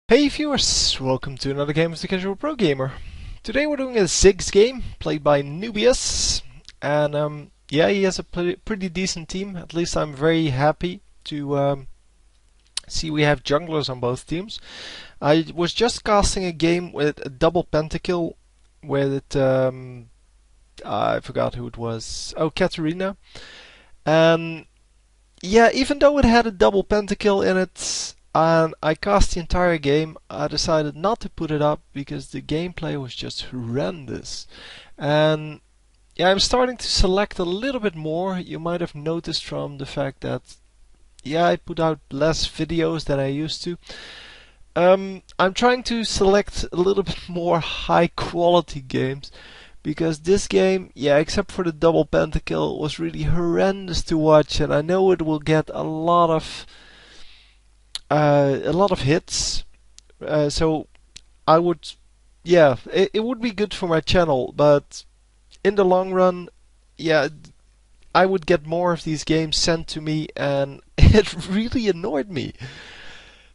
Hey viewers, welcome to another game of the Casual Pro Gamer. Today we're doing a Ziggs game played by Nubius, and yeah, he has a pretty decent team. At least I'm very happy to see we have junglers on both teams. I was just casting a game with a double pentakill with I forgot who it was. Oh, Katarina. And yeah, even though it had a double pentakill in it, and I cast the entire game, I decided not to put it up because the gameplay was just horrendous. And yeah, I'm starting to select a little bit more. You might have noticed from the fact that yeah, I put out less videos than I used to. I'm trying to select a little bit more high quality games because this game, yeah, except for the double pentakill, was really horrendous to watch, and I know it will get a lot of hits. So I would, yeah, it would be good for my channel, but in the long run, yeah, I would get more of these games sent to me, and it really annoyed me.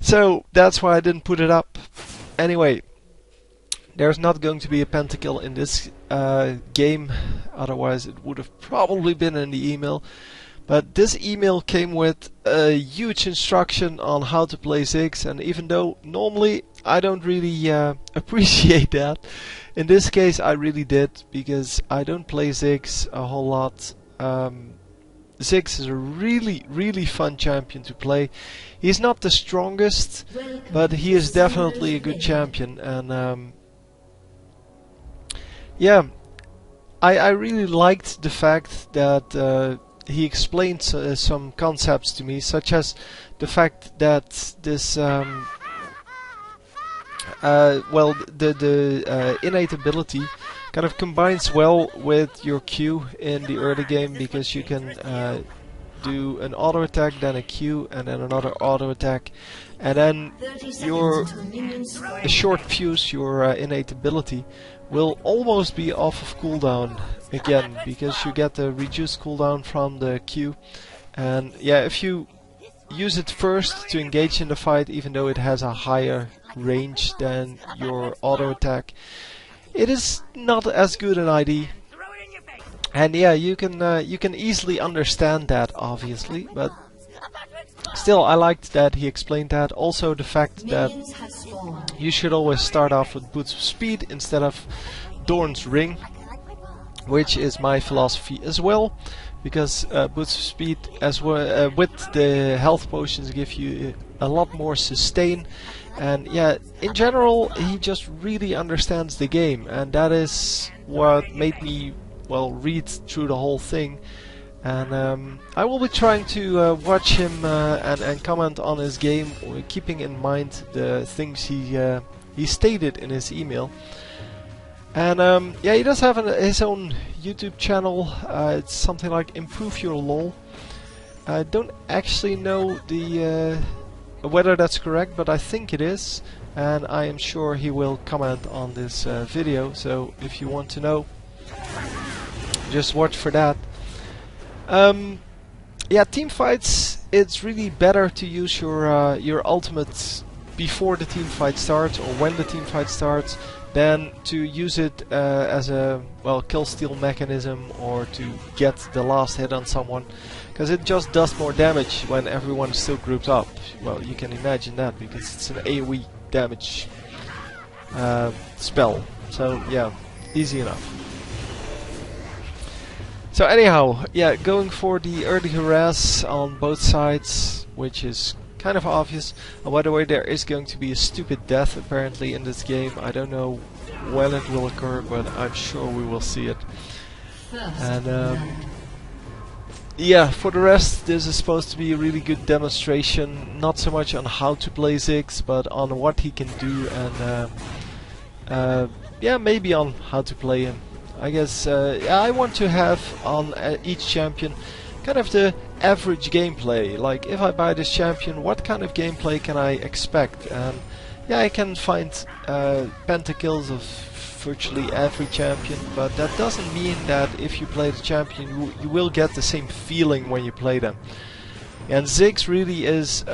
So that's why I didn't put it up. Anyway, there's not going to be a pentakill in this game, otherwise it would have probably been in the email. But this email came with a huge instruction on how to play Ziggs, and even though normally I don't really appreciate that, in this case I really did, because I don't play Ziggs a whole lot. Ziggs is a really fun champion to play. He's not the strongest, but he is definitely a good champion, and yeah, I really liked the fact that he explained some concepts to me, such as the fact that this well, the innate ability kind of combines well with your Q in the early game, because you can do an auto attack, then a Q, and then another auto attack, and then your short fuse, your innate ability, will almost be off of cooldown again, because you get the reduced cooldown from the Q. And yeah, if you use it first to engage in the fight, even though it has a higher range than your auto attack, it is not as good an ID. And yeah, you can easily understand that, obviously, but still, I liked that he explained that. Also, the fact that you should always start off with Boots of Speed instead of Dorn's Ring, which is my philosophy as well, because Boots of Speed, as well with the health potions, give you a lot more sustain. And yeah, in general, he just really understands the game, and that is what made me, well, read through the whole thing. And I will be trying to watch him and comment on his game, keeping in mind the things he stated in his email. And yeah, he does have his own YouTube channel. It's something like Improve Your LoL. I don't actually know the whether that's correct, but I think it is, and I am sure he will comment on this video. So if you want to know, just watch for that. Yeah, team fights, it's really better to use your ultimate before the team fight starts, or when the team fight starts, than to use it as a, well, kill steal mechanism, or to get the last hit on someone, because it just does more damage when everyone is still grouped up. Well, you can imagine that, because it's an AoE damage spell. So yeah, easy enough. So anyhow, yeah, going for the early harass on both sides, which is kind of obvious. Oh, by the way, there is going to be a stupid death apparently in this game. I don't know when it will occur, but I'm sure we will see it. And yeah, for the rest, this is supposed to be a really good demonstration, not so much on how to play Ziggs, but on what he can do, and yeah, maybe on how to play him. I guess I want to have on each champion kind of the average gameplay. Like, if I buy this champion, what kind of gameplay can I expect? And yeah, I can find pentakills of virtually every champion, but that doesn't mean that if you play the champion, you will get the same feeling when you play them. And Ziggs really is,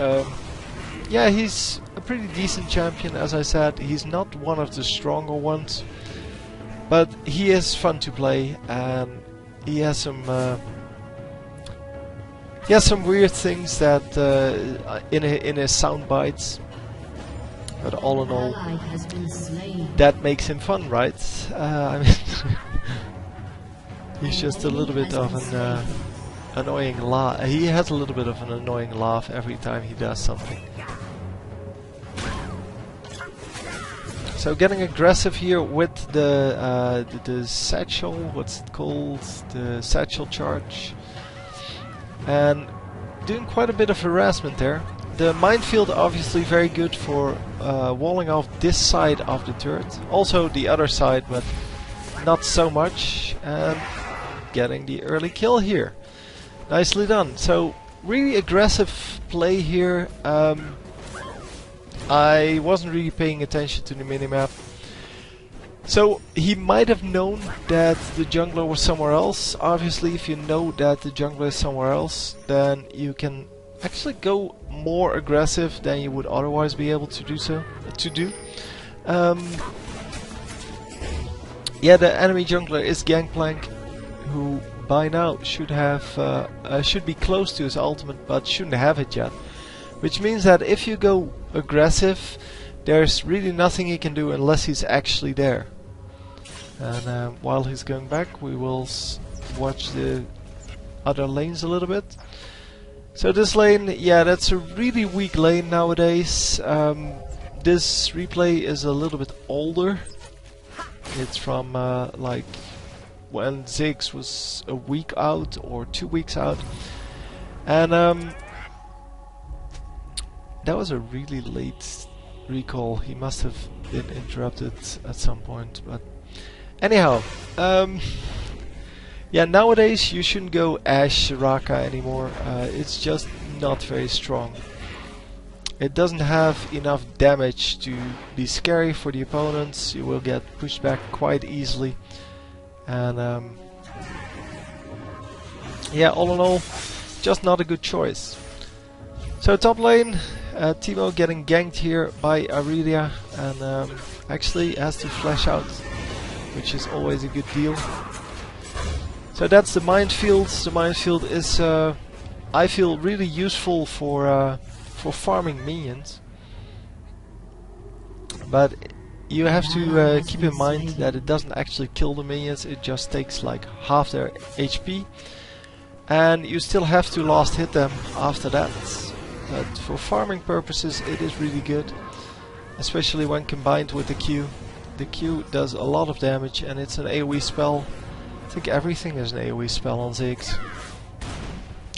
yeah, he's a pretty decent champion. As I said, he's not one of the stronger ones, but he is fun to play, and he has some weird things that in his sound bites. But all in all, that makes him fun, right? I mean, he's just a little bit of an annoying laugh. He has a little bit of an annoying laugh every time he does something. So getting aggressive here with the satchel, what's it called? The satchel charge. And doing quite a bit of harassment there. The minefield obviously very good for walling off this side of the turret. Also the other side, but not so much. And getting the early kill here. Nicely done. So really aggressive play here. I wasn't really paying attention to the minimap. So he might have known that the jungler was somewhere else. Obviously, if you know that the jungler is somewhere else, then you can actually go more aggressive than you would otherwise be able to do. Yeah, the enemy jungler is Gangplank, who by now should be close to his ultimate, but shouldn't have it yet. Which means that if you go aggressive, there's really nothing he can do unless he's actually there. And while he's going back, we will watch the other lanes a little bit. So this lane, yeah, that's a really weak lane nowadays. This replay is a little bit older. It's from like when Ziggs was a week out or 2 weeks out. And that was a really late recall. He must have been interrupted at some point, but anyhow, yeah, nowadays you shouldn't go Ashe Raka anymore. It's just not very strong. It doesn't have enough damage to be scary for the opponents. You will get pushed back quite easily, and yeah, all in all, just not a good choice. So top lane, Teemo getting ganked here by Aurelia, and actually has to flash out, which is always a good deal. So that's the minefield. The minefield is, I feel, really useful for farming minions. But you have to keep in mind that it doesn't actually kill the minions. It just takes like half their HP, and you still have to last hit them after that. But for farming purposes, it is really good, especially when combined with the Q. The Q does a lot of damage, and it's an AoE spell. I think everything is an AoE spell on Ziggs.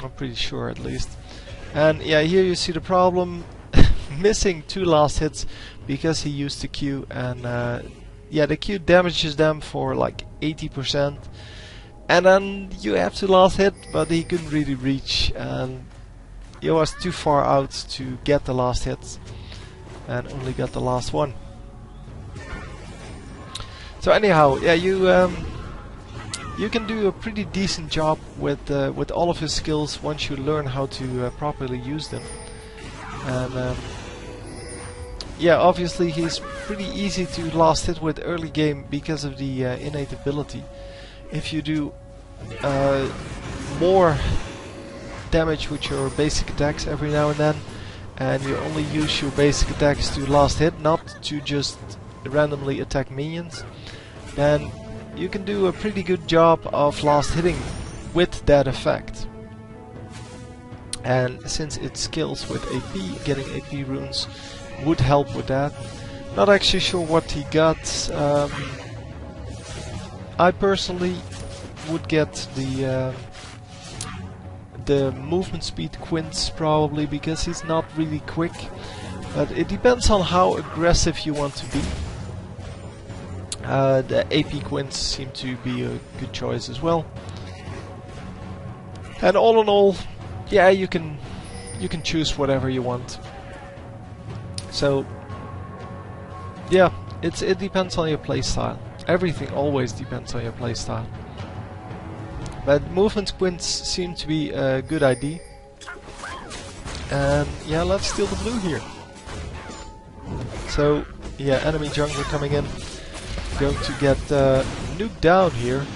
I'm pretty sure, at least. And yeah, here you see the problem. Missing 2 last hits because he used the Q, and yeah, the Q damages them for like 80%. And then you have to last hit, but he couldn't really reach, and he was too far out to get the last hits, and only got the last one. So anyhow, yeah, you can do a pretty decent job with all of his skills once you learn how to properly use them. And yeah, obviously he's pretty easy to last hit with early game because of the innate ability. If you do more damage with your basic attacks every now and then, and you only use your basic attacks to last hit, not to just randomly attack minions, then you can do a pretty good job of last hitting with that effect. And since it scales with AP, getting AP runes would help with that. Not actually sure what he got. I personally would get the movement speed quints probably, because he's not really quick. But it depends on how aggressive you want to be. The AP quints seem to be a good choice as well. And all in all, yeah, you can choose whatever you want. So yeah, it depends on your playstyle. Everything always depends on your playstyle. But movement quints seem to be a good idea. And yeah, let's steal the blue here. So yeah, enemy jungler coming in. Going to get nuked down here.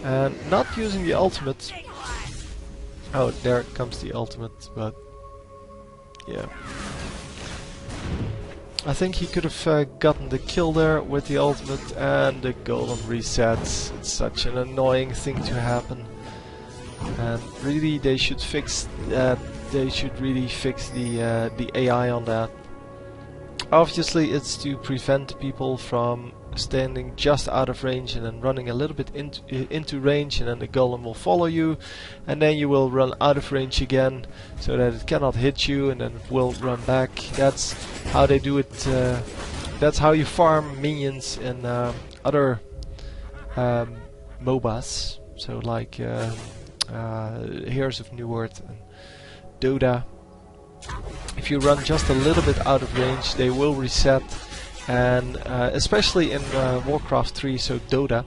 And not using the ultimate. Oh, there comes the ultimate, but yeah. I think he could have gotten the kill there with the ultimate, and the golem resets. It's such an annoying thing to happen. And really they should fix that. They should really fix the AI on that. Obviously it's to prevent people from standing just out of range and then running a little bit into range, and then the golem will follow you, and then you will run out of range again so that it cannot hit you, and then it will run back. That's how they do it. That's how you farm minions in other MOBAs, so like Heroes of New Earth and Dota. If you run just a little bit out of range, they will reset. And especially in Warcraft 3, so Dota,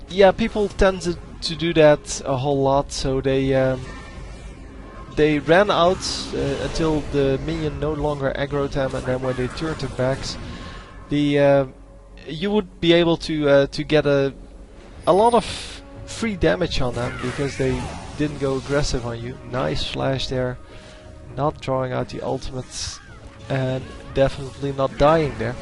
yeah, people tend to do that a whole lot. So they ran out until the minion no longer aggroed them, and then when they turned their backs, you would be able to get a lot of free damage on them because they didn't go aggressive on you. Nice flash there, not drawing out the ultimates, and definitely not dying there.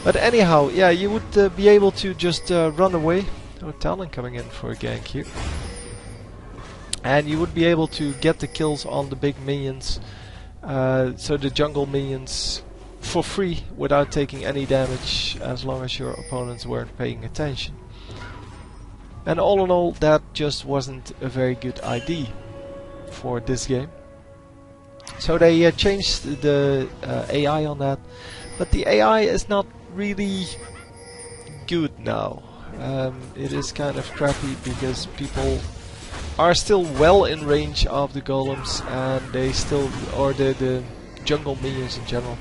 But anyhow, yeah, you would be able to just run away. Oh, Talon coming in for a gank here. And you would be able to get the kills on the big minions, so the jungle minions, for free without taking any damage, as long as your opponents weren't paying attention. And all in all, that just wasn't a very good idea for this game. So they changed the AI on that, but the AI is not really good now. It is kind of crappy because people are still well in range of the golems, and they still, or the jungle minions in general,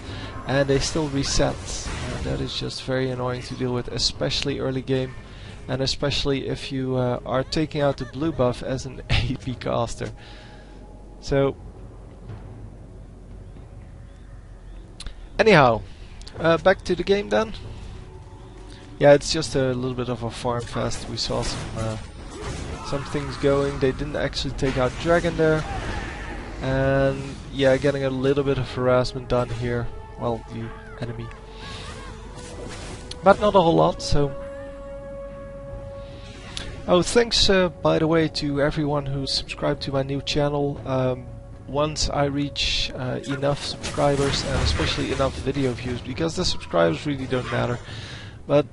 and they still reset. And that is just very annoying to deal with, especially early game, and especially if you are taking out the blue buff as an AP caster. So anyhow, back to the game then. Yeah, it's just a little bit of a farm fest. We saw some things going. They didn't actually take out Dragon there, and yeah, getting a little bit of harassment done here. Well, the enemy, but not a whole lot. So, oh, thanks by the way to everyone who subscribed to my new channel. Once I reach enough subscribers, and especially enough video views, because the subscribers really don't matter, but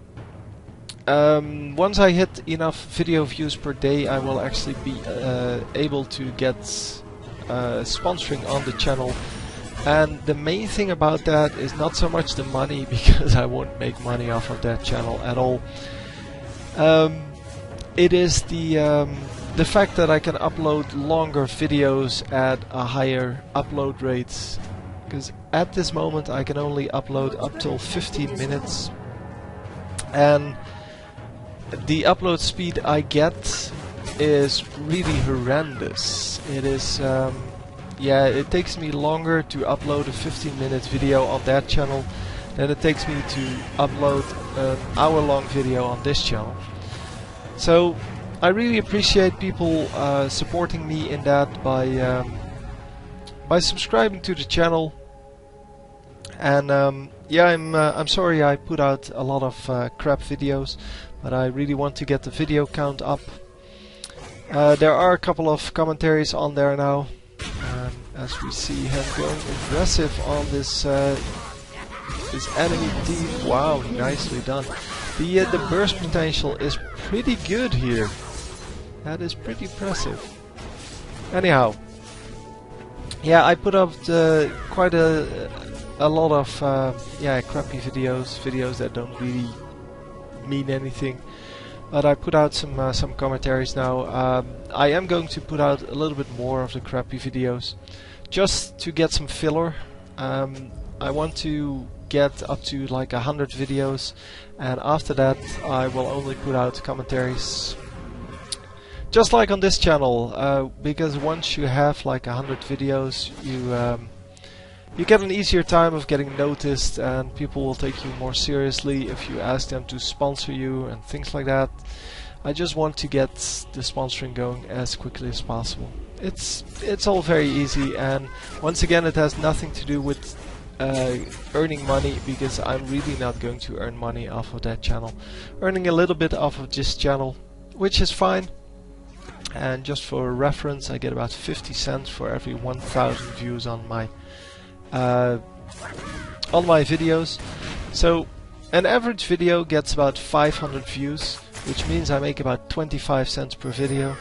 once I hit enough video views per day, I will actually be able to get sponsoring on the channel. And the main thing about that is not so much the money, because I won't make money off of that channel at all. It is the fact that I can upload longer videos at a higher upload rate, because at this moment I can only upload up till 15 minutes, and the upload speed I get is really horrendous. It is yeah, it takes me longer to upload a 15-minute video on that channel than it takes me to upload an hour-long video on this channel. So I really appreciate people supporting me in that by subscribing to the channel. And yeah, I'm sorry I put out a lot of crap videos, but I really want to get the video count up. There are a couple of commentaries on there now, as we see him going aggressive on this this enemy team. Wow, nicely done. The burst potential is pretty good here. That is pretty impressive. Anyhow, yeah, I put up quite a lot of yeah, crappy videos that don't really mean anything. But I put out some commentaries now. I am going to put out a little bit more of the crappy videos, just to get some filler. I want to get up to like 100 videos, and after that I will only put out commentaries just like on this channel, because once you have like 100 videos, you get an easier time of getting noticed, and people will take you more seriously if you ask them to sponsor you and things like that. I just want to get the sponsoring going as quickly as possible. It's all very easy, and once again, it has nothing to do with earning money, because I'm really not going to earn money off of that channel. Earning a little bit off of this channel, which is fine. And just for reference, I get about 50 cents for every 1,000 views on my videos. So an average video gets about 500 views, which means I make about 25 cents per video.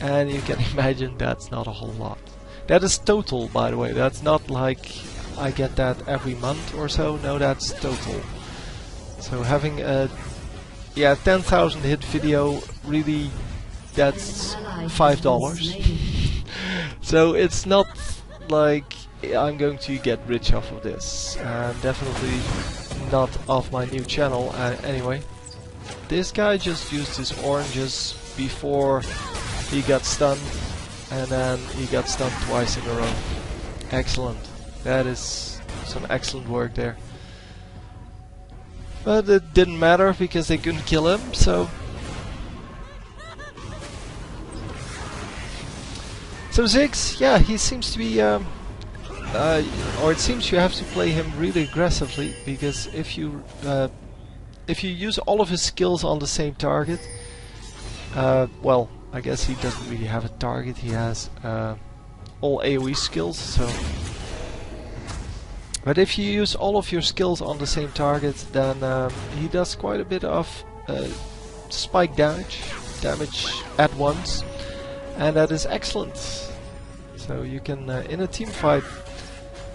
And you can imagine that's not a whole lot. That is total, by the way. That's not like I get that every month or so. No, that's total. So having a 10,000 hit video, really, that's $5. So it's not like I'm going to get rich off of this, and definitely not off my new channel. Anyway, this guy just used his oranges before he got stunned, and then he got stunned twice in a row. Excellent. That is some excellent work there. But it didn't matter because they couldn't kill him, so... So Ziggs, yeah, he seems to be... or it seems you have to play him really aggressively, because if you use all of his skills on the same target, well, I guess he doesn't really have a target. He has all AoE skills, so... But if you use all of your skills on the same target, then he does quite a bit of spike damage at once, and that is excellent. So you can, in a team fight,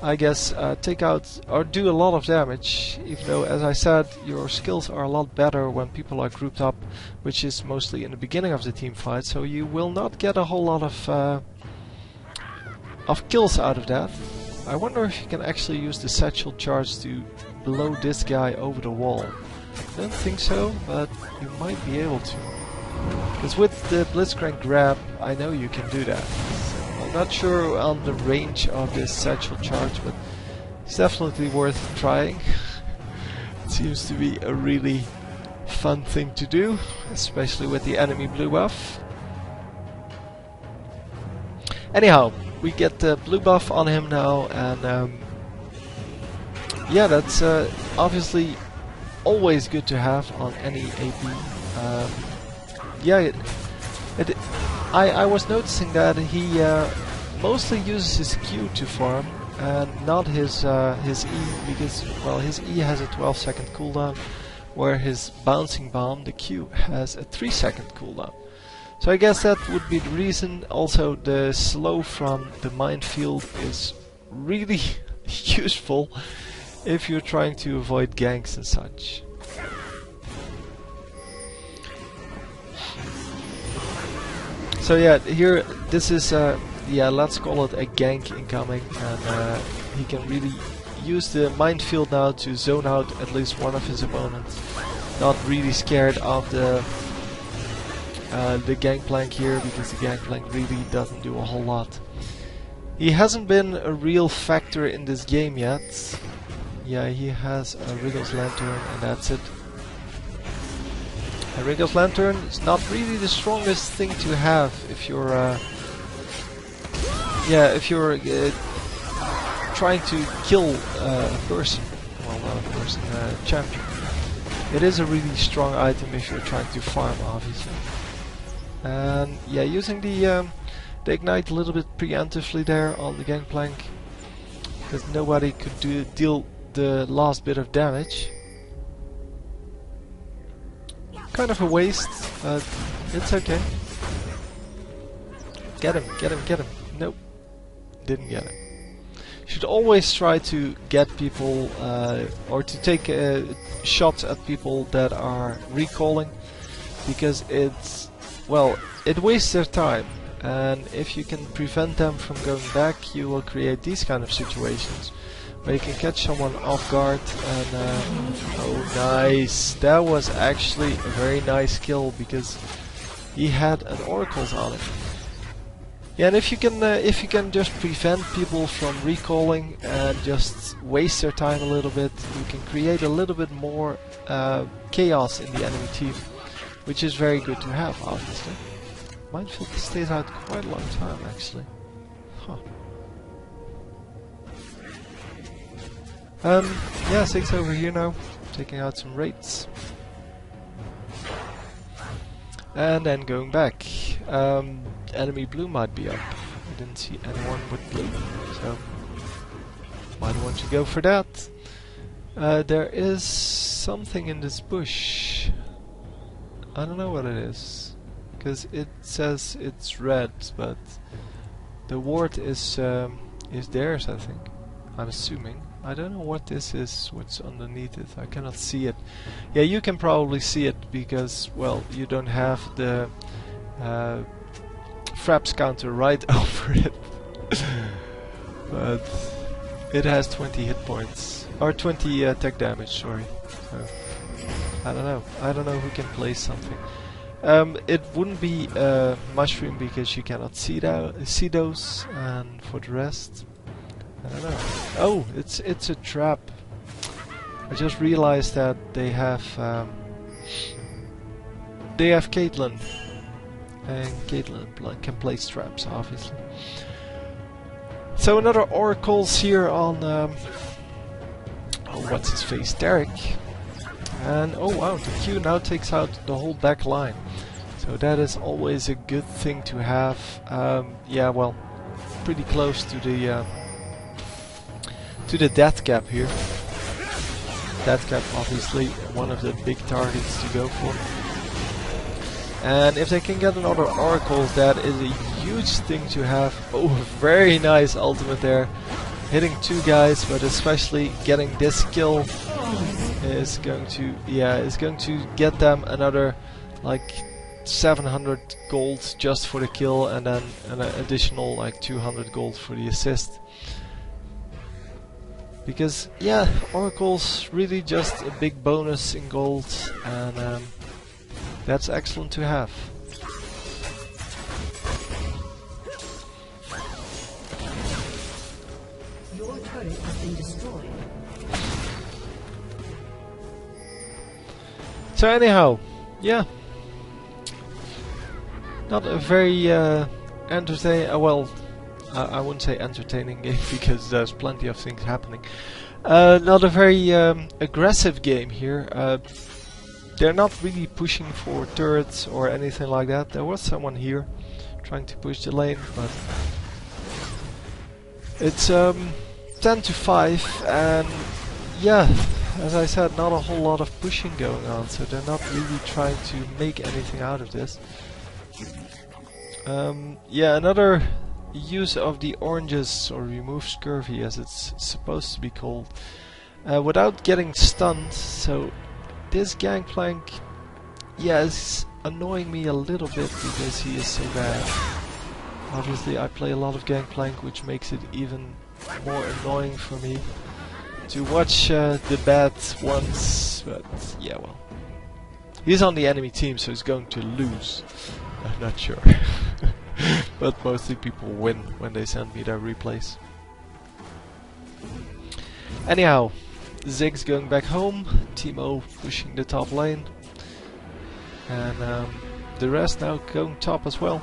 I guess, take out or do a lot of damage, even though, as I said, your skills are a lot better when people are grouped up, which is mostly in the beginning of the team fight, so you will not get a whole lot of kills out of that. I wonder if you can actually use the satchel charge to blow this guy over the wall. I don't think so, but you might be able to. Because with the Blitzcrank grab, I know you can do that. So I'm not sure on the range of this satchel charge, but it's definitely worth trying. It seems to be a really fun thing to do, especially with the enemy blue buff. Anyhow, we get the blue buff on him now, and yeah, that's obviously always good to have on any AP. Yeah, I was noticing that he mostly uses his Q to farm and not his E, because, well, his E has a 12-second cooldown, where his bouncing bomb, the Q, has a 3-second cooldown. So I guess that would be the reason. Also, the slow from the minefield is really useful if you're trying to avoid ganks and such. So yeah, here this is yeah, let's call it a gank incoming, and he can really use the minefield now to zone out at least one of his opponents. Not really scared of the gangplank here, because the gangplank really doesn't do a whole lot. He hasn't been a real factor in this game yet. Yeah, he has a Wriggle's Lantern, and that's it. A Wriggle's Lantern is not really the strongest thing to have if you're yeah, if you're trying to kill a person. Well, not a person, a champion. It is a really strong item if you're trying to farm, obviously. And yeah, using the ignite a little bit preemptively there on the gangplank, because nobody could deal the last bit of damage. Kind of a waste, but it's okay. Get him, get him, get him. Nope, didn't get him. Should always try to get people or to take shots at people that are recalling, because it's, well, it wastes their time, and if you can prevent them from going back, you will create these kind of situations where you can catch someone off guard. And oh, nice! That was actually a very nice kill, because he had an oracles on him. Yeah, and if you can just prevent people from recalling and just waste their time a little bit, you can create a little bit more chaos in the enemy team, which is very good to have, obviously. Minefield stays out quite a long time, actually. Huh. Yeah, Ziggs over here now, taking out some raids. And then going back. Enemy blue might be up. I didn't see anyone with blue, so might want to go for that. There is something in this bush. I don't know what it is, because it says it's red, but the ward is theirs, I think. I'm assuming. I don't know what this is, what's underneath it. I cannot see it. Yeah, you can probably see it because, well, you don't have the fraps counter right over it. But it has 20 hit points. Or 20 attack damage, sorry. So, I don't know. I don't know who can place something. It wouldn't be a mushroom because you cannot see those, and for the rest, I don't know. Oh, it's a trap. I just realized that they have Caitlyn, and Caitlyn can place traps, obviously. So another oracles here on oh, what's his face, Derek. And oh wow, the Q now takes out the whole back line. So that is always a good thing to have. Yeah, well, pretty close to the death cap here. Death cap, obviously, one of the big targets to go for. And if they can get another oracle, that is a huge thing to have. Oh, very nice ultimate there. Hitting two guys, but especially getting this kill is going to, yeah, is going to get them another like 700 gold just for the kill, and then an additional like 200 gold for the assist. Because yeah, oracles really just a big bonus in gold, and that's excellent to have. Your turret has been destroyed. So anyhow, yeah, not a very entertaining. Well, I wouldn't say entertaining game because there's plenty of things happening. Not a very aggressive game here. They're not really pushing for turrets or anything like that. There was someone here trying to push the lane, but it's 10 to 5, and yeah, as I said, not a whole lot of pushing going on, so they're not really trying to make anything out of this. Yeah, another use of the oranges, or remove scurvy as it's supposed to be called, without getting stunned. So this Gangplank, yeah, is annoying me a little bit because he is so bad. Obviously I play a lot of Gangplank, which makes it even more annoying for me to watch the bad ones, but yeah, well, he's on the enemy team, so he's going to lose. I'm not sure. But mostly people win when they send me their replays. Anyhow, Ziggs going back home, Teemo pushing the top lane, and the rest now going top as well.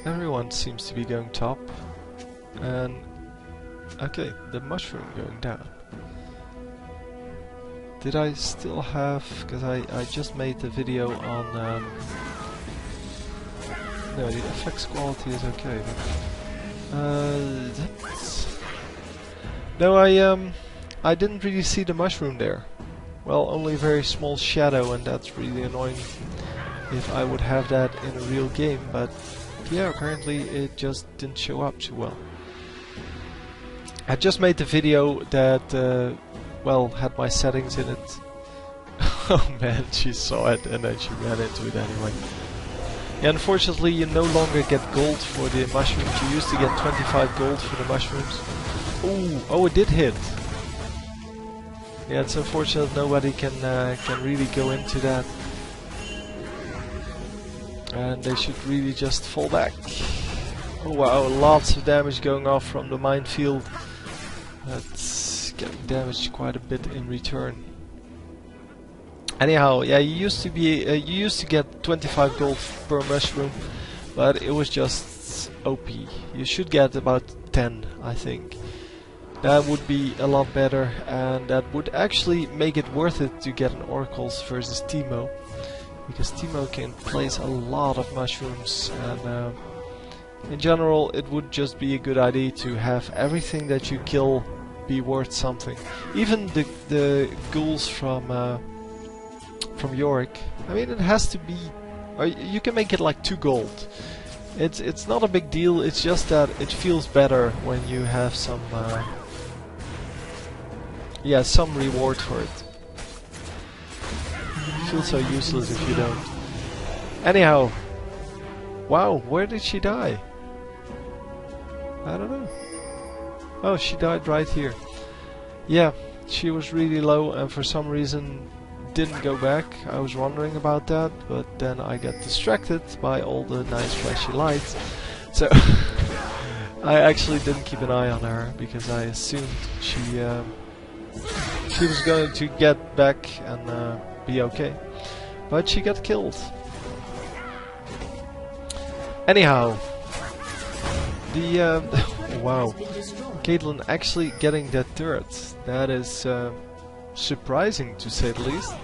Everyone seems to be going top, and okay, the mushroom going down. Did I still have, because I just made the video on, no, the FX quality is okay, but, no, I didn't really see the mushroom there. Well, only a very small shadow, and that's really annoying if I would have that in a real game, but yeah, apparently it just didn't show up too well. I just made the video that well, had my settings in it. Oh man, she saw it and then she ran into it anyway. Yeah, unfortunately you no longer get gold for the mushrooms. You used to get 25 gold for the mushrooms. Ooh, oh, it did hit. Yeah, it's unfortunate nobody can really go into that. And they should really just fall back. Oh wow, lots of damage going off from the minefield. That's getting damaged quite a bit in return. Anyhow, yeah, you used to get 25 gold per mushroom, but it was just OP. You should get about 10, I think. That would be a lot better, and that would actually make it worth it to get an Oracles versus Teemo, because Teemo can place a lot of mushrooms, and in general it would just be a good idea to have everything that you kill be worth something. Even the ghouls from Yorick, I mean, it has to be, or you can make it like 2 gold. It's not a big deal, it's just that it feels better when you have some yeah, some reward for it. It feels so useless if you don't. Anyhow, wow, where did she die? I don't know. Oh, she died right here. Yeah, she was really low and for some reason didn't go back. I was wondering about that, but then I got distracted by all the nice flashy lights. So I actually didn't keep an eye on her because I assumed she was going to get back and be okay. But she got killed. Anyhow, the wow, Caitlyn actually getting that turret. That is surprising to say the least.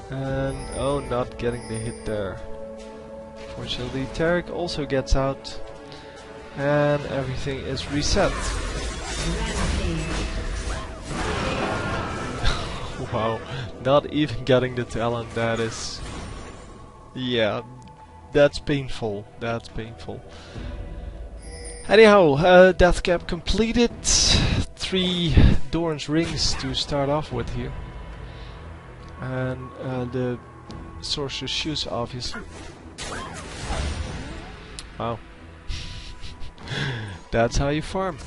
And oh, not getting the hit there. Fortunately, Tarek also gets out, and everything is reset. Wow, not even getting the talent. That is, yeah, that's painful. That's painful. Anyhow, death cap completed. 3 Doran's rings to start off with here, and the sorcerer's shoes, obviously. Wow, that's how you farm.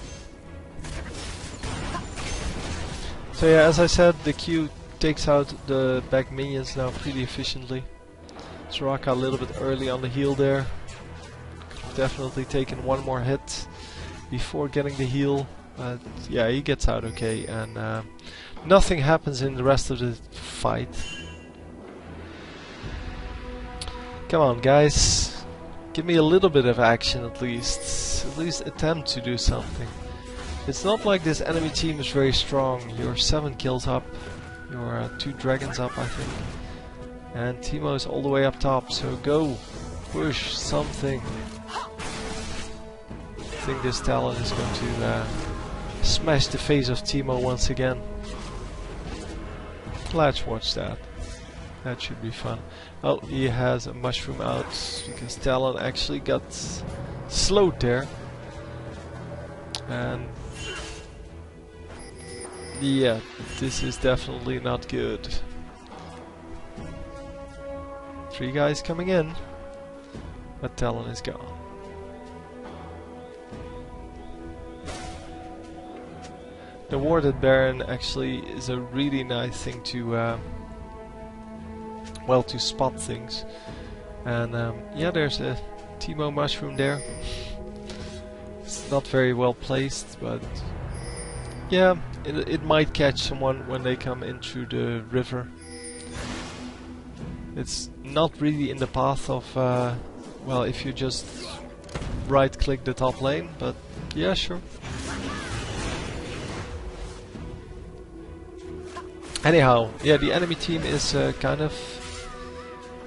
So yeah, as I said, the Q takes out the back minions now pretty efficiently. Soraka a little bit early on the heal there. Definitely taken one more hit before getting the heal. Yeah, he gets out okay, and nothing happens in the rest of the fight. Come on, guys, give me a little bit of action at least. At least attempt to do something. It's not like this enemy team is very strong. You're 7 kills up, you're 2 dragons up, I think, and Teemo is all the way up top. So go, push something. I think this talent is going to smash the face of Teemo once again. Let's watch that. That should be fun. Oh, he has a mushroom out because Talon actually got slowed there. And yeah, this is definitely not good. 3 guys coming in, but Talon is gone. The Warded Baron actually is a really nice thing to, well, to spot things. And yeah, there's a Teemo mushroom there. It's not very well placed, but yeah, it might catch someone when they come in through the river. It's not really in the path of, well, if you just right click the top lane, but yeah, sure. Anyhow, yeah, the enemy team is kind of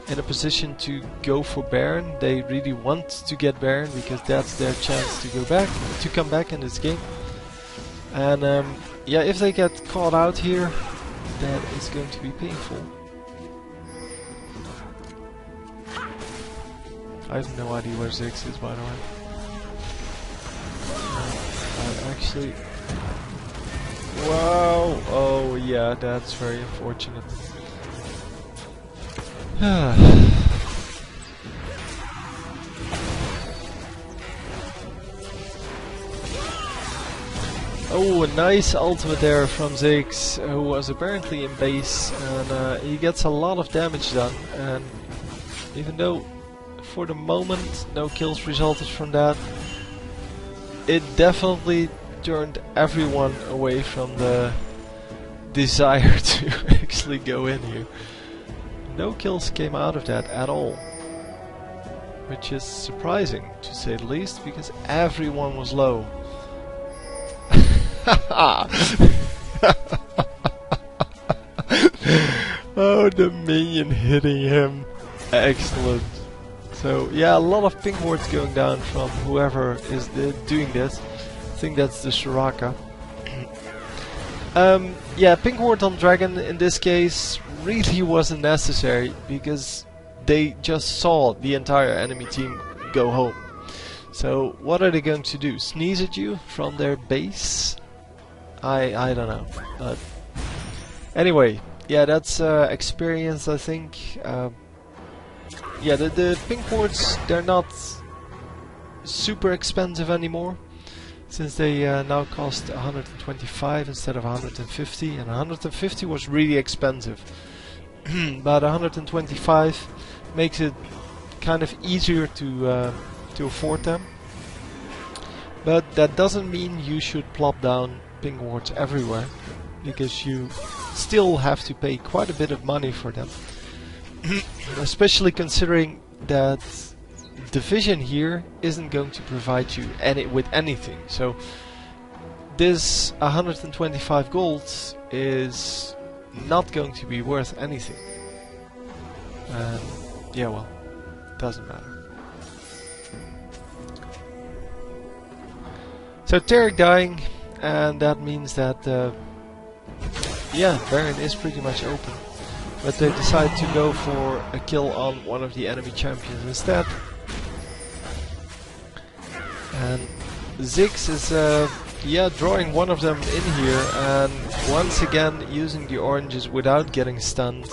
in a position to go for Baron. They really want to get Baron because that's their chance to come back in this game. And yeah, if they get caught out here, that is going to be painful. I have no idea where Ziggs is, by the way. I actually... Wow! Oh yeah, that's very unfortunate. Oh, a nice ultimate there from Ziggs, who was apparently in base, and he gets a lot of damage done. And even though for the moment no kills resulted from that, it definitely turned everyone away from the desire to actually go in here. No kills came out of that at all, which is surprising to say the least, because everyone was low. Oh, the minion hitting him. Excellent. So yeah, a lot of ping wards going down from whoever is doing this. I think that's the Soraka. Yeah, ping ward on Dragon in this case really wasn't necessary, because they just saw the entire enemy team go home. So what are they going to do? Sneeze at you from their base? I don't know. But anyway, yeah, that's experience, I think. Yeah, the ping wards, they're not super expensive anymore, since they now cost 125 instead of 150, and 150 was really expensive. But 125 makes it kind of easier to afford them. But that doesn't mean you should plop down ping wards everywhere, because you still have to pay quite a bit of money for them. Especially considering that Division here isn't going to provide you with anything. So this 125 gold is not going to be worth anything. And yeah, well, doesn't matter. So Tarek dying, and that means that yeah, Baron is pretty much open. But they decide to go for a kill on one of the enemy champions instead. And Ziggs is yeah, drawing one of them in here, and once again using the oranges without getting stunned.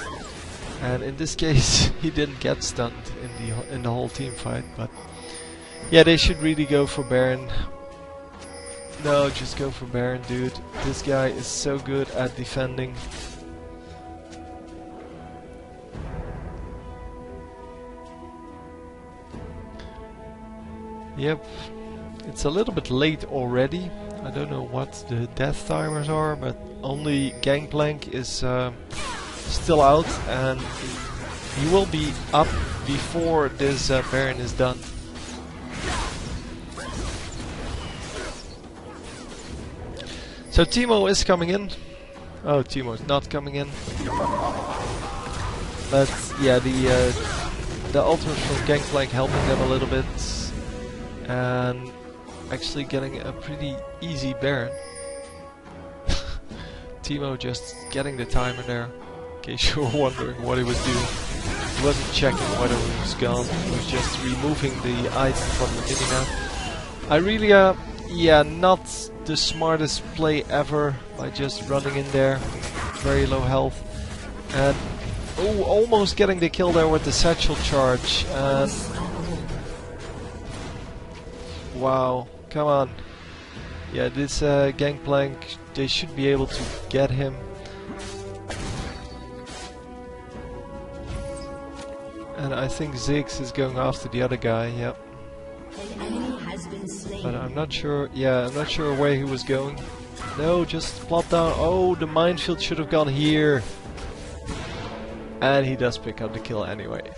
And in this case he didn't get stunned in the whole team fight, but yeah, they should really go for Baron. No, just go for Baron, dude. This guy is so good at defending. Yep, it's a little bit late already. I don't know what the death timers are, but only Gangplank is still out, and he will be up before this Baron is done. So Teemo is coming in. Oh, Teemo is not coming in. But yeah, the ultimate from Gangplank helping them a little bit. And actually getting a pretty easy Baron. Teemo just getting the timer there, in case you were wondering what he was doing. He wasn't checking whether he was gone, he was just removing the item from the minimap. I really, yeah, not the smartest play ever by just running in there. Very low health. And oh, almost getting the kill there with the satchel charge. And wow, come on. Yeah, this Gangplank, they should be able to get him. And I think Ziggs is going after the other guy, yep. But I'm not sure, yeah, I'm not sure where he was going. No, just plop down. Oh, the minefield should have gone here. And he does pick up the kill anyway.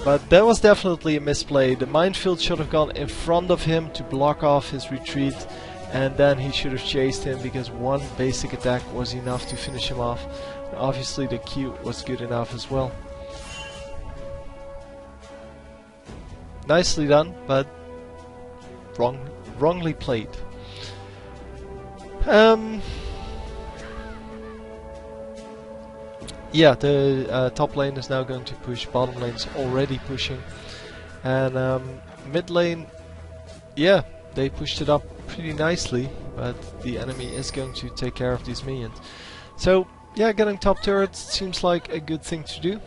But that was definitely a misplay. The minefield should have gone in front of him to block off his retreat, and then he should have chased him, because one basic attack was enough to finish him off. And obviously the Q was good enough as well. Nicely done, but wrongly played. Yeah, the top lane is now going to push, bottom lane's already pushing. And mid lane, yeah, they pushed it up pretty nicely, but the enemy is going to take care of these minions. So, yeah, getting top turrets seems like a good thing to do.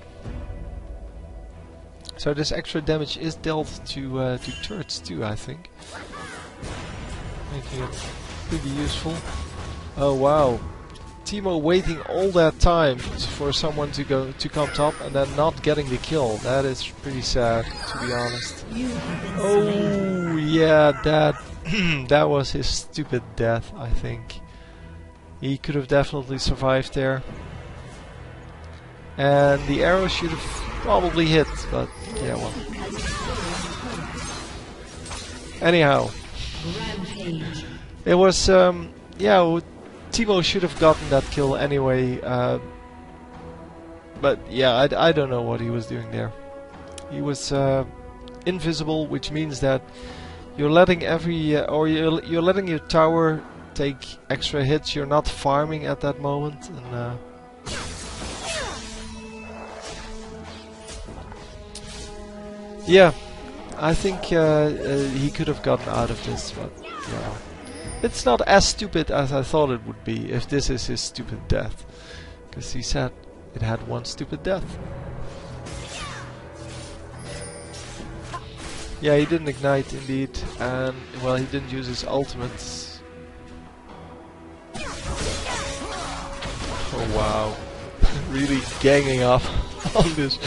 So this extra damage is dealt to turrets too, I think. Making it pretty useful. Oh wow. Teemo waiting all that time for someone to come top and then not getting the kill. That is pretty sad, to be honest. Oh yeah, that that was his stupid death, I think. He could have definitely survived there. And the arrow should have probably hit, but yeah, well. Anyhow, it was yeah. Teemo should have gotten that kill anyway, but yeah, I don't know what he was doing there. He was invisible, which means that you're letting you're letting your tower take extra hits. You're not farming at that moment, and yeah, I think he could have gotten out of this, but yeah. It's not as stupid as I thought it would be if this is his stupid death. Because he said it had one stupid death. Yeah, he didn't ignite indeed. And, well, he didn't use his ultimates. Oh wow. Really ganging up on this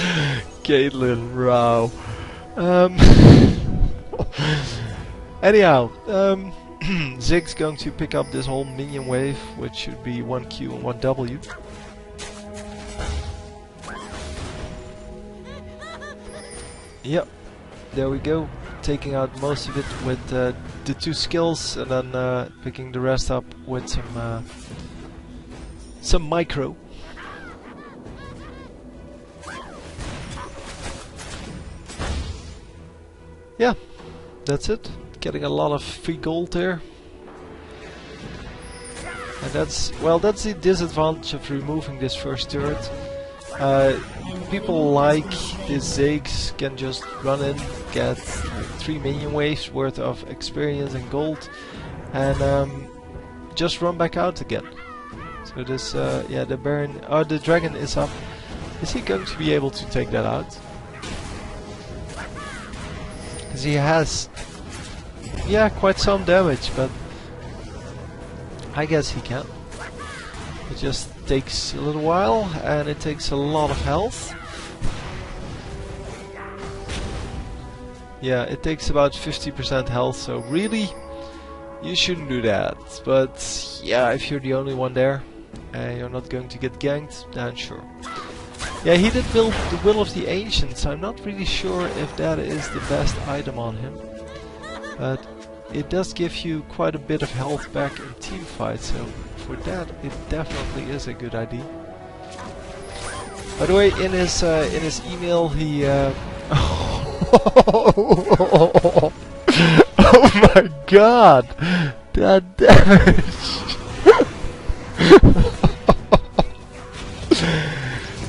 Caitlyn row. Anyhow, Ziggs going to pick up this whole minion wave, which should be 1Q and 1W. Yep, there we go. Taking out most of it with the two skills, and then picking the rest up with some micro. Yeah, that's it. Getting a lot of free gold there. And that's, well, that's the disadvantage of removing this first turret. People like this Ziggs can just run in, get 3 minion waves worth of experience and gold, and just run back out again. So this, yeah, the Baron, the dragon is up. Is he going to be able to take that out? Because he has, yeah, quite some damage, but I guess he can. It just takes a little while, and it takes a lot of health. Yeah, it takes about 50% health, so really, you shouldn't do that. But yeah, if you're the only one there, and you're not going to get ganked, then sure. Yeah, he did build the Will of the Ancients. I'm not really sure if that is the best item on him. But it does give you quite a bit of health back in team fights, so for that it definitely is a good idea. By the way, in his email he oh my god! That damage!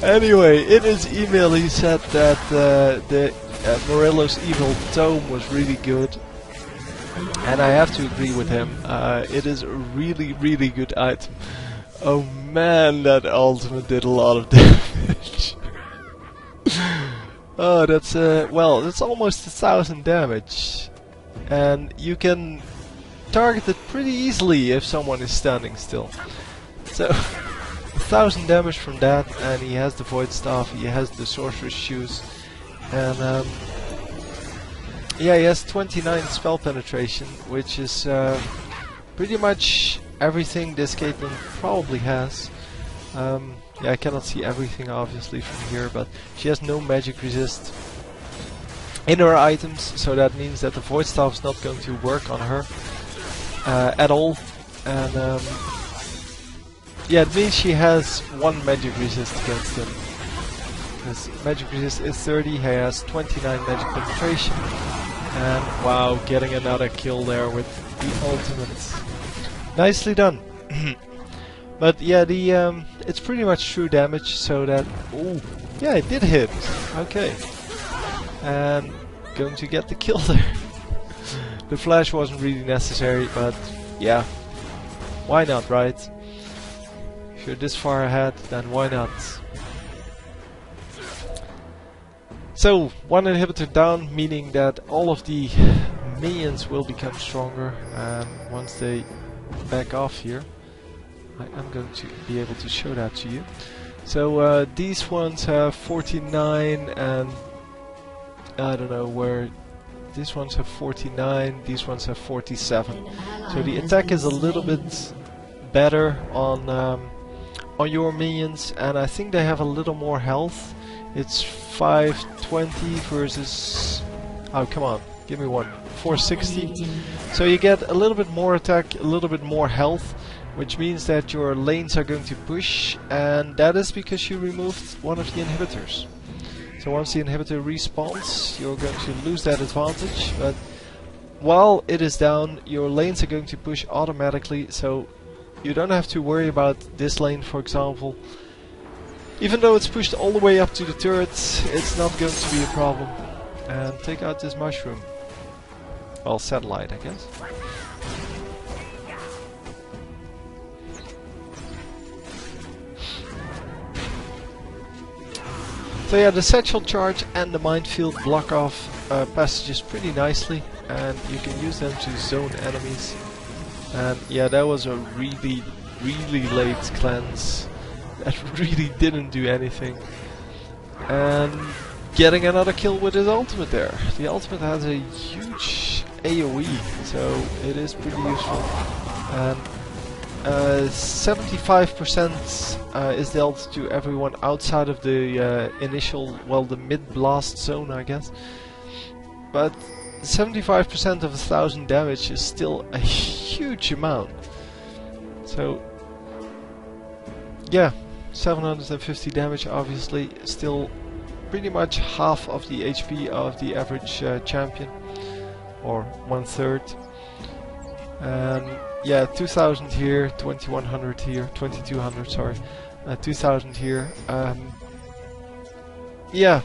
Anyway, in his email he said that the Morello's Evil Tome was really good. And I have to agree with him. It is a really, really good item. Oh man, that ultimate did a lot of damage. Oh, that's well, that's almost 1000 damage, and you can target it pretty easily if someone is standing still. So 1000 damage from that, and he has the Void Staff, he has the Sorcerer's Shoes, and yeah, he has 29 spell penetration, which is pretty much everything this Caitlyn probably has. Yeah, I cannot see everything obviously from here, but she has no magic resist in her items, so that means that the Void Staff is not going to work on her at all. And yeah, it means she has 1 magic resist against him. His magic resist is 30, he has 29 magic penetration. And wow, getting another kill there with the ultimate. Nicely done. But yeah, the it's pretty much true damage, so that, oh yeah, it did hit. Okay, and going to get the kill there. The flash wasn't really necessary, but yeah, why not, right? If you're this far ahead, then why not? So, 1 inhibitor down, meaning that all of the minions will become stronger, and once they back off here. I am going to be able to show that to you. So these ones have 49 and I don't know where. These ones have 49, these ones have 47. So the attack is a little bit better on your minions, and I think they have a little more health. It's 520 versus... oh, come on, give me one. 460. So you get a little bit more attack, a little bit more health, which means that your lanes are going to push, and that is because you removed one of the inhibitors. So once the inhibitor respawns, you're going to lose that advantage, but while it is down, your lanes are going to push automatically, so you don't have to worry about this lane, for example. Even though it's pushed all the way up to the turrets, it's not going to be a problem. And take out this mushroom. Well, satellite, I guess. So yeah, the satchel charge and the minefield block off passages pretty nicely, and you can use them to zone enemies. And yeah, that was a really late cleanse that really didn't do anything. And getting another kill with his ultimate there. The ultimate has a huge AoE, so it is pretty useful. And 75% is dealt to everyone outside of the initial, well, the mid-blast zone, I guess. But 75% of 1000 damage is still a huge amount. So, yeah, 750 damage, obviously, still pretty much half of the HP of the average champion, or 1/3. Yeah, 2000 here, 2100 here, 2200, sorry, 2000 here. Yeah,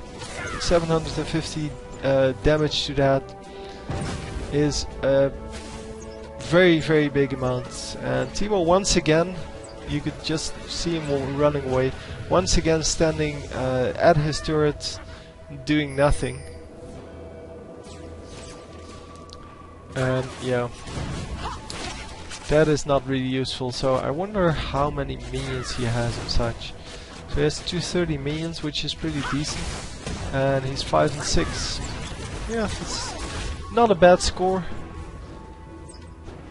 750 damage to that is a very big amount. And Teemo, once again, you could just see him running away, once again standing at his turret, doing nothing. And yeah, that is not really useful, so I wonder how many minions he has and such. So he has 230 minions, which is pretty decent, and he's 5 and 6. Yeah, it's not a bad score.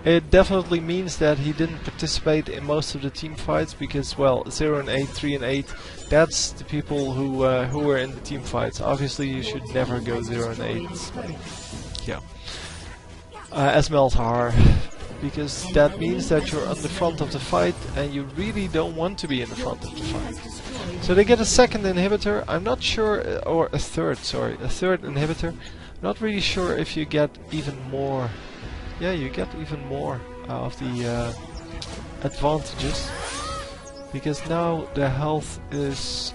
It definitely means that he didn't participate in most of the team fights, because, well, 0 and 8, 3 and 8, that's the people who were in the team fights. Obviously you should never go 0 and 8. Yeah. As Meltar, because that means that you're on the front of the fight and you really don't want to be in the front of the fight. So they get a second inhibitor. I'm not sure, or a third, sorry, a third inhibitor. Not really sure if you get even more. Yeah, you get even more of the advantages, because now the health is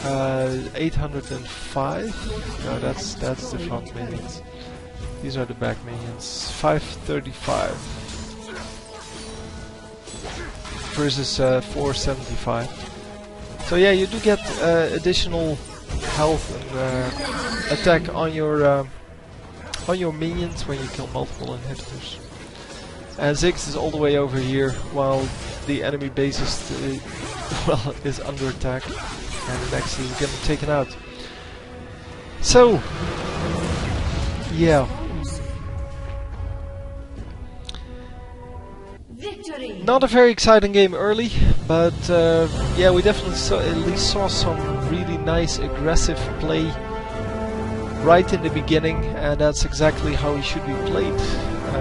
at 805. No, that's the front minions. These are the back minions. 535 versus 475. So yeah, you do get additional health and attack on your minions when you kill multiple inhibitors. And Ziggs is all the way over here, while the enemy base is well, is under attack, and the next is getting taken out. So yeah. Not a very exciting game early, but yeah, we definitely at least saw some really nice aggressive play right in the beginning, and that's exactly how he should be played.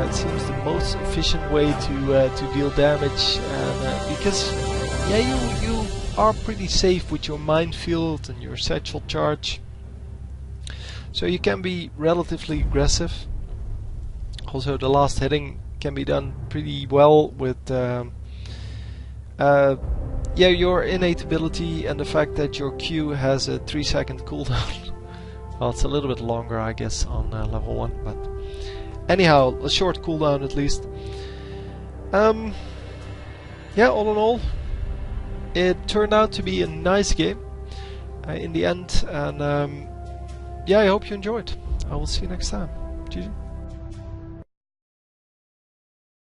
It seems the most efficient way to deal damage, and because yeah, you are pretty safe with your minefield and your satchel charge, so you can be relatively aggressive. Also, the last hitting can be done pretty well with yeah, your innate ability and the fact that your Q has a 3-second cooldown. Well, it's a little bit longer, I guess, on level 1, but anyhow, a short cooldown at least. Yeah, all in all, it turned out to be a nice game in the end, and yeah, I hope you enjoyed. I will see you next time. GG.